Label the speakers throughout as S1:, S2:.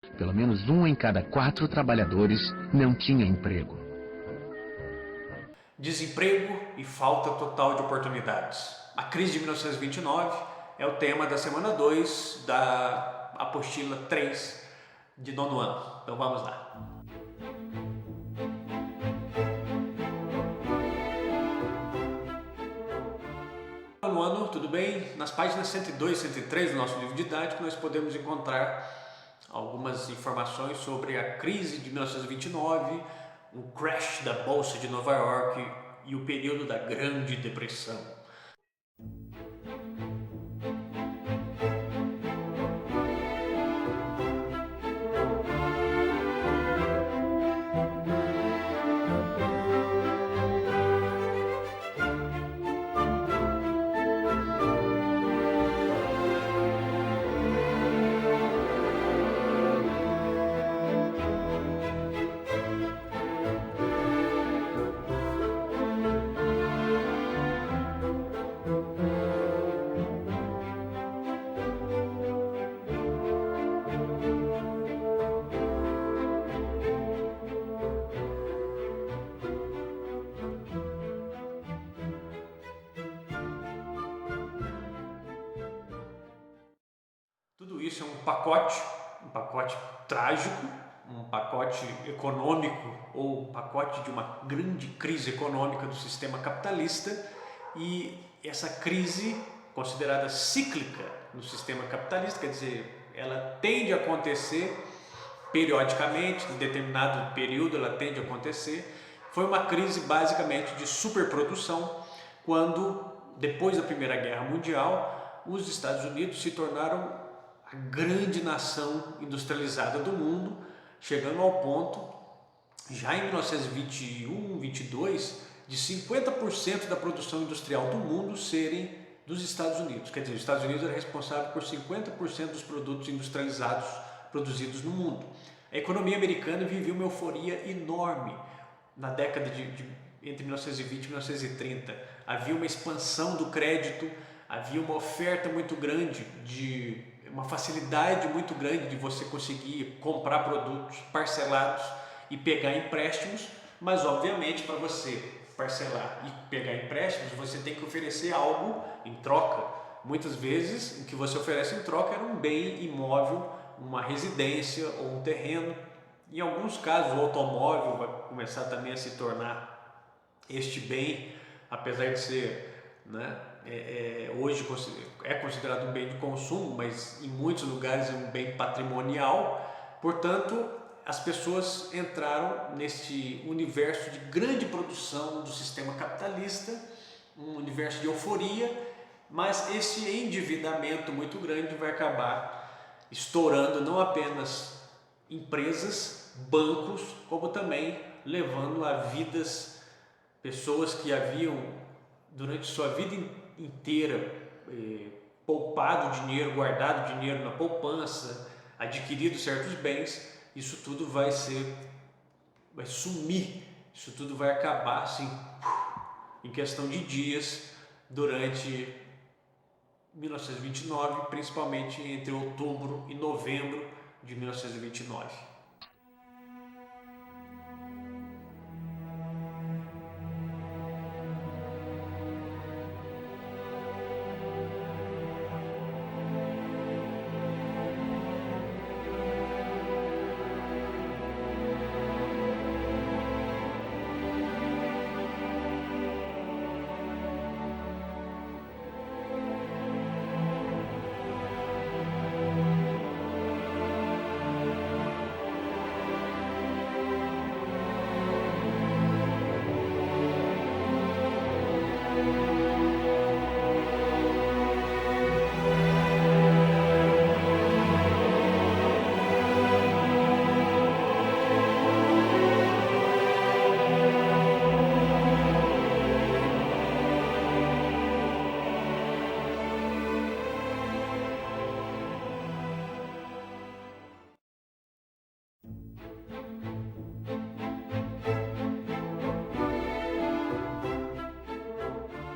S1: Pelo menos 1 em cada 4 trabalhadores não tinha emprego.
S2: Desemprego e falta total de oportunidades. A crise de 1929 é o tema da semana 2 da apostila 3 de nono ano. Então vamos lá. Nono ano, tudo bem? Nas páginas 102 e 103 do nosso livro didático nós podemos encontrar algumas informações sobre a crise de 1929, o crash da Bolsa de Nova York e o período da Grande Depressão. Tudo isso é um pacote trágico, um pacote econômico ou um pacote de uma grande crise econômica do sistema capitalista, e essa crise, considerada cíclica no sistema capitalista, quer dizer, ela tende a acontecer periodicamente, em determinado período ela tende a acontecer. Foi uma crise basicamente de superprodução, quando, depois da Primeira Guerra Mundial, os Estados Unidos se tornaram a grande nação industrializada do mundo, chegando ao ponto, já em 1921, 22, de 50% da produção industrial do mundo serem dos Estados Unidos. Quer dizer, os Estados Unidos era responsável por 50% dos produtos industrializados produzidos no mundo. A economia americana viveu uma euforia enorme na década entre 1920 e 1930. Havia uma expansão do crédito, havia uma oferta muito grande, uma facilidade muito grande de você conseguir comprar produtos parcelados e pegar empréstimos, mas obviamente para você parcelar e pegar empréstimos você tem que oferecer algo em troca. Muitas vezes o que você oferece em troca era um bem imóvel, uma residência ou um terreno. Em alguns casos o automóvel vai começar também a se tornar este bem, apesar de ser, hoje é considerado um bem de consumo, mas em muitos lugares é um bem patrimonial. Portanto, as pessoas entraram neste universo de grande produção do sistema capitalista, um universo de euforia, mas esse endividamento muito grande vai acabar estourando não apenas empresas, bancos, como também levando a vidas, pessoas que haviam durante sua vida inteira poupado dinheiro, guardado dinheiro na poupança, adquirido certos bens. Isso tudo vai sumir, isso tudo vai acabar assim, em questão de dias, durante 1929, principalmente entre outubro e novembro de 1929.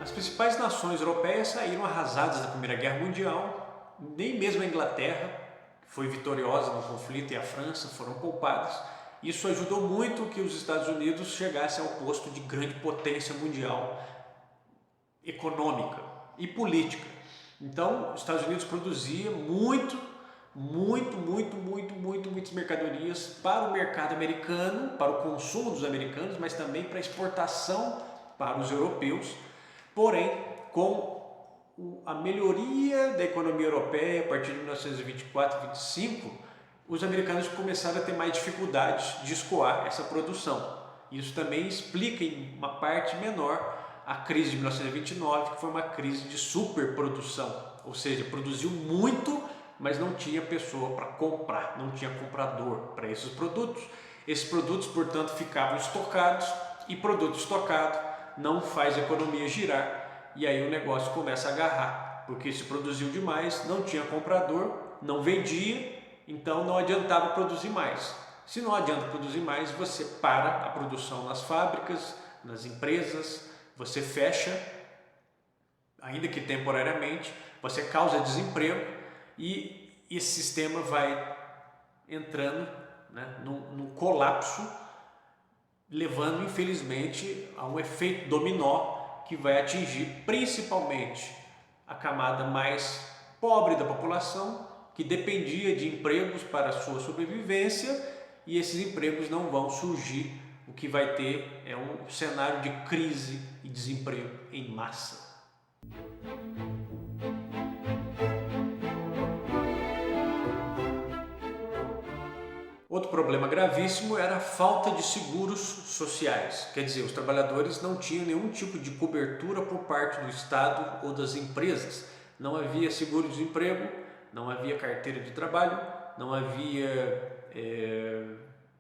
S2: As principais nações europeias saíram arrasadas da Primeira Guerra Mundial. Nem mesmo a Inglaterra, foi vitoriosa no conflito, e a França foram poupadas. Isso ajudou muito que os Estados Unidos chegassem ao posto de grande potência mundial econômica e política. Então, os Estados Unidos produzia muitas mercadorias para o mercado americano, para o consumo dos americanos, mas também para exportação para os europeus. Porém, com a melhoria da economia europeia a partir de 1924 e 25, os americanos começaram a ter mais dificuldades de escoar essa produção. Isso também explica em uma parte menor a crise de 1929, que foi uma crise de superprodução, ou seja, produziu muito, mas não tinha pessoa para comprar, não tinha comprador para esses produtos. Esses produtos, portanto, ficavam estocados, e produto estocado não faz a economia girar, e aí o negócio começa a agarrar, porque se produziu demais, não tinha comprador, não vendia, então não adiantava produzir mais. Se não adianta produzir mais, você para a produção nas fábricas, nas empresas, você fecha, ainda que temporariamente, você causa desemprego, e esse sistema vai entrando, né, num colapso, levando infelizmente a um efeito dominó que vai atingir principalmente a camada mais pobre da população, que dependia de empregos para a sua sobrevivência, e esses empregos não vão surgir. O que vai ter é um cenário de crise e desemprego em massa. Outro problema gravíssimo era a falta de seguros sociais, quer dizer, os trabalhadores não tinham nenhum tipo de cobertura por parte do Estado ou das empresas. Não havia seguro-desemprego, não havia carteira de trabalho, não havia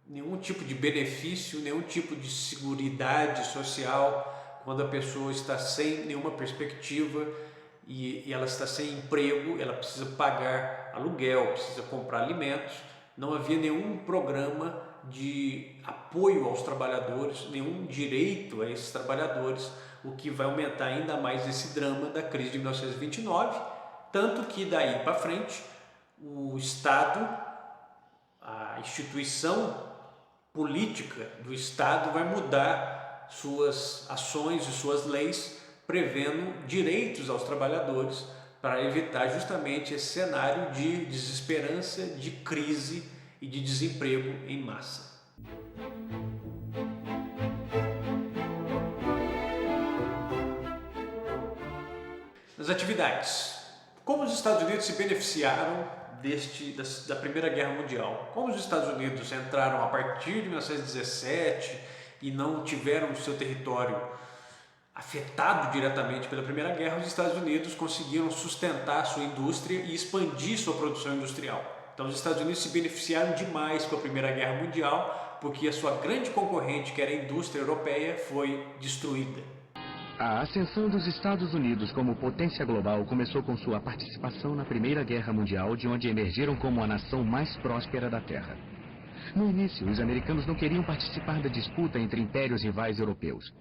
S2: nenhum tipo de benefício, nenhum tipo de seguridade social quando a pessoa está sem nenhuma perspectiva e ela está sem emprego, ela precisa pagar aluguel, precisa comprar alimentos. Não havia nenhum programa de apoio aos trabalhadores, nenhum direito a esses trabalhadores, o que vai aumentar ainda mais esse drama da crise de 1929, tanto que daí para frente o Estado, a instituição política do Estado vai mudar suas ações e suas leis, prevendo direitos aos trabalhadores, para evitar justamente esse cenário de desesperança, de crise e de desemprego em massa. Nas atividades, como os Estados Unidos se beneficiaram da Primeira Guerra Mundial? Como os Estados Unidos entraram a partir de 1917 e não tiveram o seu território afetado diretamente pela Primeira Guerra, os Estados Unidos conseguiram sustentar a sua indústria e expandir sua produção industrial. Então os Estados Unidos se beneficiaram demais com a Primeira Guerra Mundial, porque a sua grande concorrente, que era a indústria europeia, foi destruída.
S1: A ascensão dos Estados Unidos como potência global começou com sua participação na Primeira Guerra Mundial, de onde emergiram como a nação mais próspera da Terra. No início, os americanos não queriam participar da disputa entre impérios rivais europeus.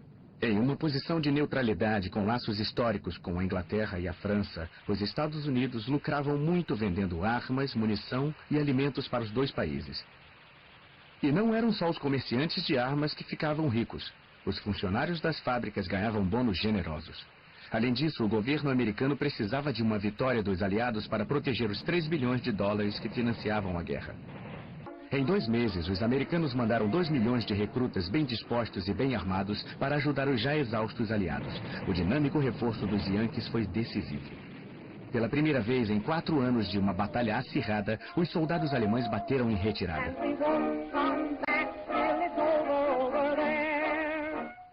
S1: Em uma posição de neutralidade com laços históricos com a Inglaterra e a França, os Estados Unidos lucravam muito vendendo armas, munição e alimentos para os dois países. E não eram só os comerciantes de armas que ficavam ricos. Os funcionários das fábricas ganhavam bônus generosos. Além disso, o governo americano precisava de uma vitória dos aliados para proteger os 3 bilhões de dólares que financiavam a guerra. Em 2 meses, os americanos mandaram 2 milhões de recrutas bem dispostos e bem armados para ajudar os já exaustos aliados. O dinâmico reforço dos Yankees foi decisivo. Pela primeira vez em 4 anos de uma batalha acirrada, os soldados alemães bateram em retirada.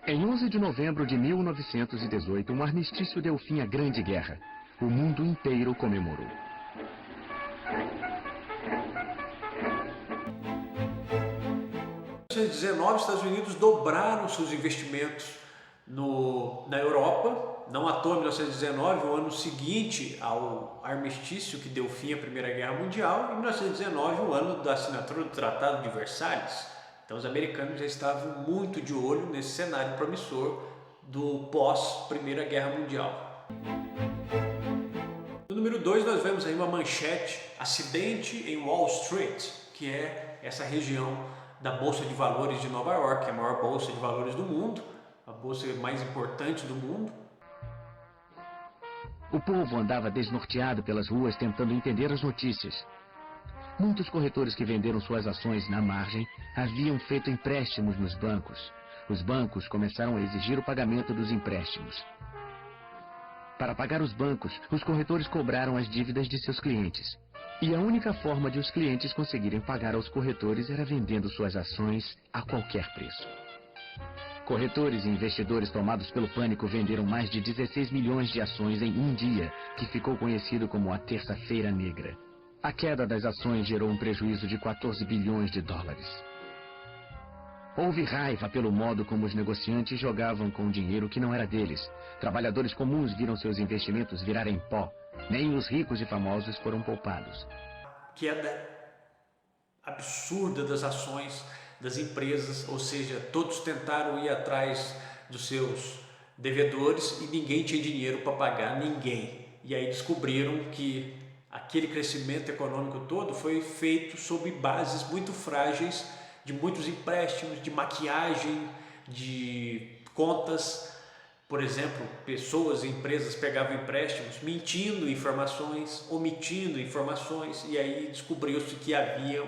S1: Em 11 de novembro de 1918, um armistício deu fim à Grande Guerra. O mundo inteiro comemorou.
S2: Em 1919, os Estados Unidos dobraram seus investimentos na Europa. Não à toa, 1919, o ano seguinte ao armistício que deu fim à Primeira Guerra Mundial, e 1919, o ano da assinatura do Tratado de Versalhes. Então os americanos já estavam muito de olho nesse cenário promissor do pós-Primeira Guerra Mundial. No número 2 nós vemos aí uma manchete: acidente em Wall Street, que é essa região da Bolsa de Valores de Nova York, a maior bolsa de valores do mundo, a bolsa mais importante do mundo.
S1: O povo andava desnorteado pelas ruas tentando entender as notícias. Muitos corretores que venderam suas ações na margem haviam feito empréstimos nos bancos. Os bancos começaram a exigir o pagamento dos empréstimos. Para pagar os bancos, os corretores cobraram as dívidas de seus clientes. E a única forma de os clientes conseguirem pagar aos corretores era vendendo suas ações a qualquer preço. Corretores e investidores tomados pelo pânico venderam mais de 16 milhões de ações em um dia, que ficou conhecido como a Terça-feira Negra. A queda das ações gerou um prejuízo de 14 bilhões de dólares. Houve raiva pelo modo como os negociantes jogavam com dinheiro que não era deles. Trabalhadores comuns viram seus investimentos virarem pó. Nem os ricos e famosos foram poupados.
S2: Queda absurda das ações das empresas, ou seja, todos tentaram ir atrás dos seus devedores e ninguém tinha dinheiro para pagar, ninguém. E aí descobriram que aquele crescimento econômico todo foi feito sob bases muito frágeis, de muitos empréstimos, de maquiagem, de contas. Por exemplo, pessoas e empresas pegavam empréstimos mentindo informações, omitindo informações, e aí descobriu-se que havia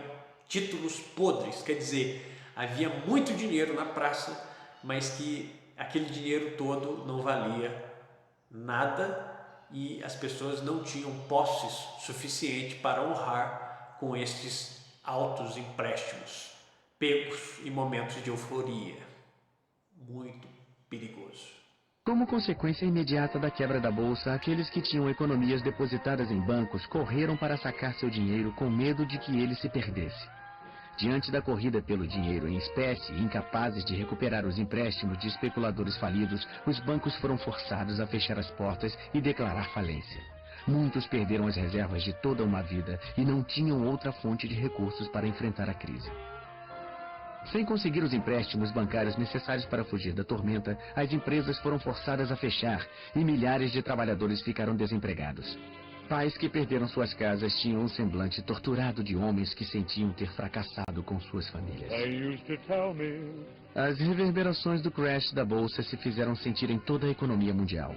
S2: títulos podres, quer dizer, havia muito dinheiro na praça, mas que aquele dinheiro todo não valia nada e as pessoas não tinham posses suficientes para honrar com estes altos empréstimos pegos em momentos de euforia. Muito perigoso.
S1: Como consequência imediata da quebra da bolsa, aqueles que tinham economias depositadas em bancos correram para sacar seu dinheiro com medo de que ele se perdesse. Diante da corrida pelo dinheiro em espécie, incapazes de recuperar os empréstimos de especuladores falidos, os bancos foram forçados a fechar as portas e declarar falência. Muitos perderam as reservas de toda uma vida e não tinham outra fonte de recursos para enfrentar a crise. Sem conseguir os empréstimos bancários necessários para fugir da tormenta, as empresas foram forçadas a fechar e milhares de trabalhadores ficaram desempregados. Pais que perderam suas casas tinham um semblante torturado de homens que sentiam ter fracassado com suas famílias. As reverberações do crash da bolsa se fizeram sentir em toda a economia mundial.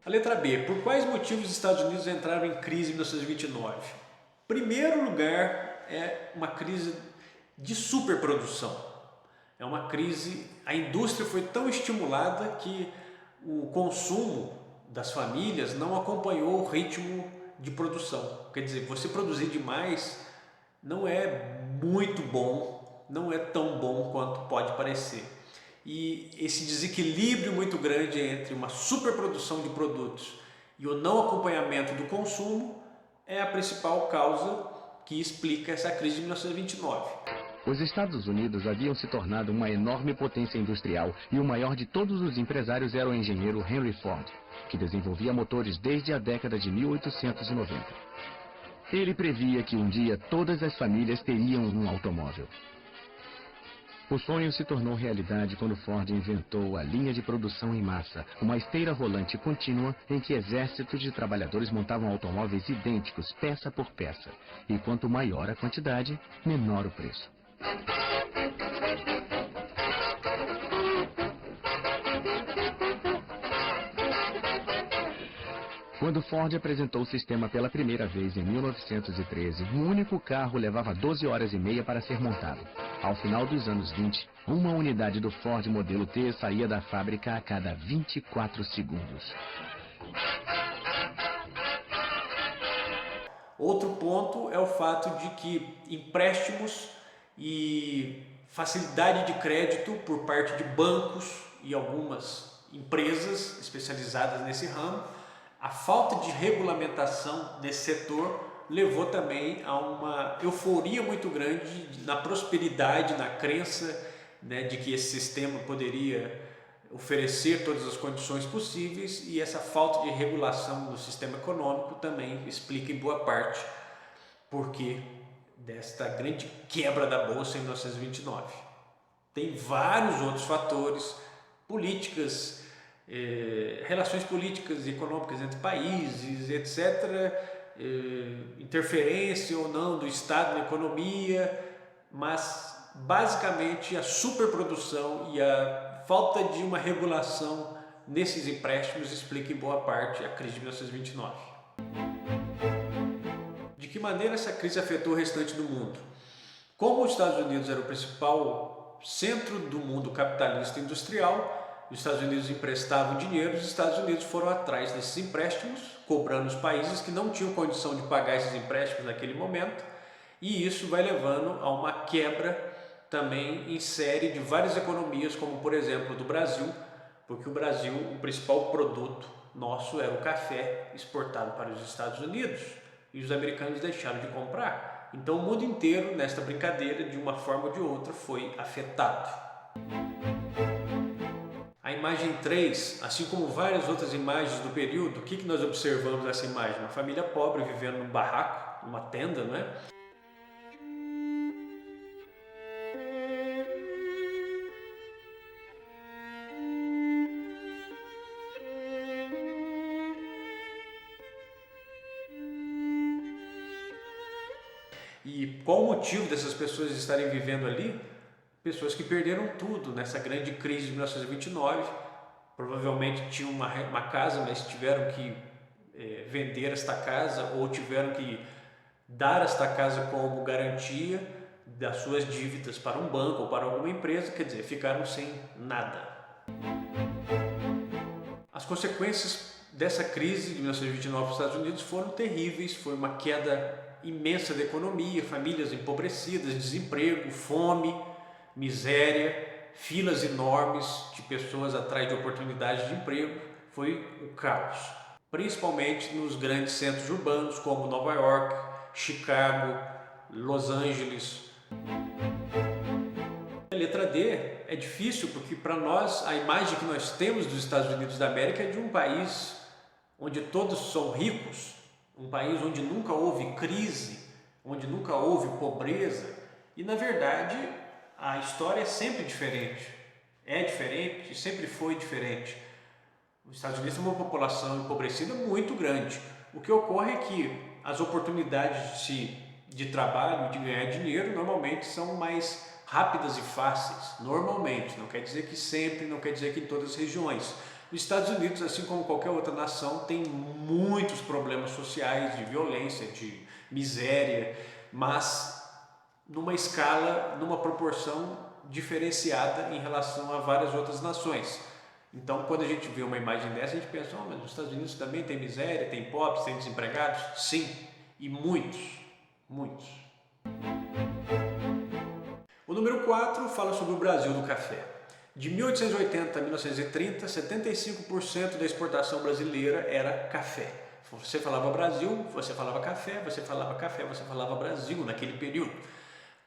S2: A letra B. Por quais motivos os Estados Unidos entraram em crise em 1929? Primeiro lugar, é uma crise de superprodução. É uma crise, a indústria foi tão estimulada que o consumo das famílias não acompanhou o ritmo de produção. Quer dizer, você produzir demais não é muito bom, não é tão bom quanto pode parecer. E esse desequilíbrio muito grande entre uma superprodução de produtos e o não acompanhamento do consumo é a principal causa que explica essa crise de 1929.
S1: Os Estados Unidos haviam se tornado uma enorme potência industrial e o maior de todos os empresários era o engenheiro Henry Ford, que desenvolvia motores desde a década de 1890. Ele previa que um dia todas as famílias teriam um automóvel. O sonho se tornou realidade quando Ford inventou a linha de produção em massa, uma esteira rolante contínua em que exércitos de trabalhadores montavam automóveis idênticos, peça por peça. E quanto maior a quantidade, menor o preço. Quando Ford apresentou o sistema pela primeira vez em 1913, um único carro levava 12 horas e meia para ser montado. Ao final dos anos 20, uma unidade do Ford modelo T saía da fábrica a cada 24 segundos.
S2: Outro ponto é o fato de que empréstimos e facilidade de crédito por parte de bancos e algumas empresas especializadas nesse ramo, a falta de regulamentação nesse setor levou também a uma euforia muito grande na prosperidade, na crença, né, de que esse sistema poderia oferecer todas as condições possíveis, e essa falta de regulação do sistema econômico também explica em boa parte porque desta grande quebra da bolsa em 1929. Tem vários outros fatores, políticas relações políticas e econômicas entre países, etc., interferência ou não do Estado na economia, mas basicamente a superprodução e a falta de uma regulação nesses empréstimos explica em boa parte a crise de 1929. De que maneira essa crise afetou o restante do mundo? Como os Estados Unidos era o principal centro do mundo capitalista e industrial, os Estados Unidos emprestavam dinheiro, os Estados Unidos foram atrás desses empréstimos, cobrando os países que não tinham condição de pagar esses empréstimos naquele momento, e isso vai levando a uma quebra também em série de várias economias, como por exemplo do Brasil, porque o Brasil, o principal produto nosso era o café exportado para os Estados Unidos e os americanos deixaram de comprar. Então o mundo inteiro, nesta brincadeira, de uma forma ou de outra, foi afetado. A imagem 3, assim como várias outras imagens do período, o que nós observamos nessa imagem? Uma família pobre vivendo num barraco, numa tenda, não é? E qual o motivo dessas pessoas estarem vivendo ali? Pessoas que perderam tudo nessa grande crise de 1929, provavelmente tinham uma casa, mas tiveram que vender esta casa ou tiveram que dar esta casa como garantia das suas dívidas para um banco ou para alguma empresa, quer dizer, ficaram sem nada. As consequências dessa crise de 1929 nos Estados Unidos foram terríveis, foi uma queda imensa da economia, famílias empobrecidas, desemprego, fome, miséria, filas enormes de pessoas atrás de oportunidades de emprego, foi o caos. Principalmente nos grandes centros urbanos como Nova York, Chicago, Los Angeles. A letra D é difícil porque para nós a imagem que nós temos dos Estados Unidos da América é de um país onde todos são ricos, um país onde nunca houve crise, onde nunca houve pobreza, e na verdade a história é sempre diferente. É diferente e sempre foi diferente. Os Estados Unidos têm uma população empobrecida muito grande. O que ocorre é que as oportunidades de trabalho, de ganhar dinheiro, normalmente são mais rápidas e fáceis. Normalmente, não quer dizer que sempre, não quer dizer que em todas as regiões. Os Estados Unidos, assim como qualquer outra nação, tem muitos problemas sociais, de violência, de miséria, mas numa escala, numa proporção diferenciada em relação a várias outras nações. Então, quando a gente vê uma imagem dessa, a gente pensa, mas os Estados Unidos também tem miséria, tem pobres, tem desempregados? Sim, e muitos, muitos. O número 4 fala sobre o Brasil do café. De 1880 a 1930, 75% da exportação brasileira era café. Você falava Brasil, você falava café, você falava café, você falava Brasil naquele período.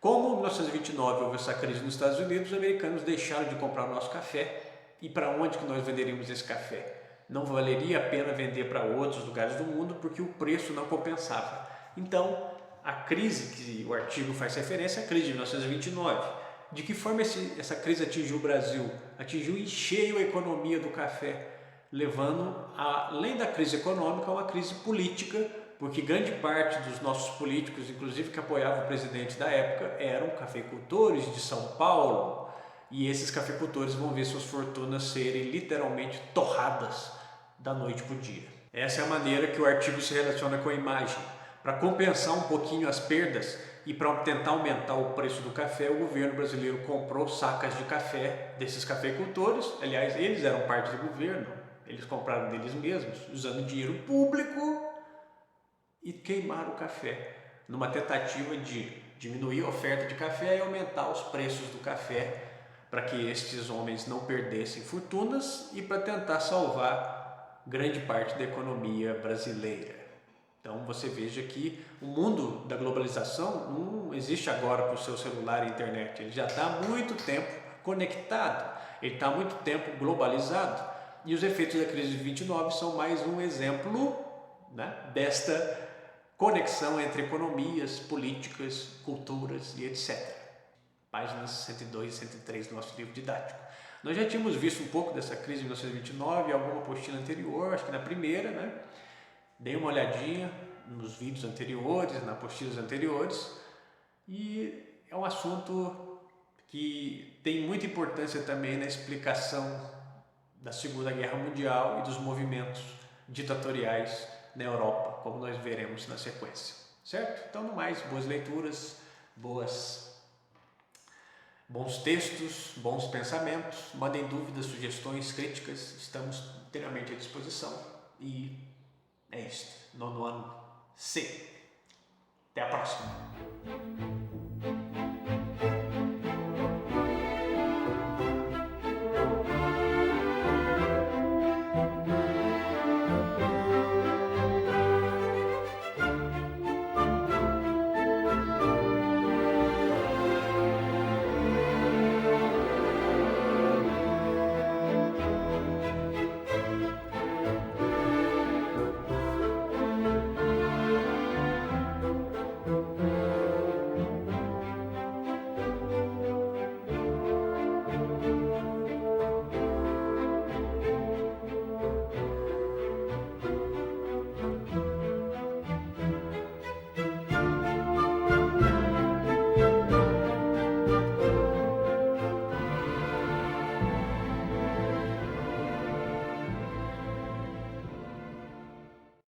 S2: Como em 1929 houve essa crise nos Estados Unidos, os americanos deixaram de comprar o nosso café. E para onde que nós venderíamos esse café? Não valeria a pena vender para outros lugares do mundo porque o preço não compensava. Então, a crise que o artigo faz referência é a crise de 1929. De que forma essa crise atingiu o Brasil? Atingiu em cheio a economia do café, levando, além da crise econômica, a uma crise política, porque grande parte dos nossos políticos, inclusive que apoiavam o presidente da época, eram cafeicultores de São Paulo, e esses cafeicultores vão ver suas fortunas serem literalmente torradas da noite para o dia. Essa é a maneira que o artigo se relaciona com a imagem. Para compensar um pouquinho as perdas e para tentar aumentar o preço do café, o governo brasileiro comprou sacas de café desses cafeicultores. Aliás, eles eram parte do governo, eles compraram deles mesmos, usando dinheiro público, e queimaram o café, numa tentativa de diminuir a oferta de café e aumentar os preços do café, para que estes homens não perdessem fortunas e para tentar salvar grande parte da economia brasileira. Então você veja que o mundo da globalização não existe agora para o seu celular e internet, ele já está há muito tempo conectado, ele está há muito tempo globalizado, e os efeitos da crise de 29 são mais um exemplo, né, desta conexão entre economias, políticas, culturas e etc. Páginas 102 e 103 do nosso livro didático. Nós já tínhamos visto um pouco dessa crise de 1929 em alguma apostila anterior, acho que na primeira, né? Dei uma olhadinha nos vídeos anteriores, nas apostilas anteriores, e é um assunto que tem muita importância também na explicação da Segunda Guerra Mundial e dos movimentos ditatoriais na Europa, como nós veremos na sequência, certo? Então, no mais, boas leituras, bons textos, bons pensamentos, mandem dúvidas, sugestões, críticas, estamos inteiramente à disposição e é isso, nono ano C. Até a próxima!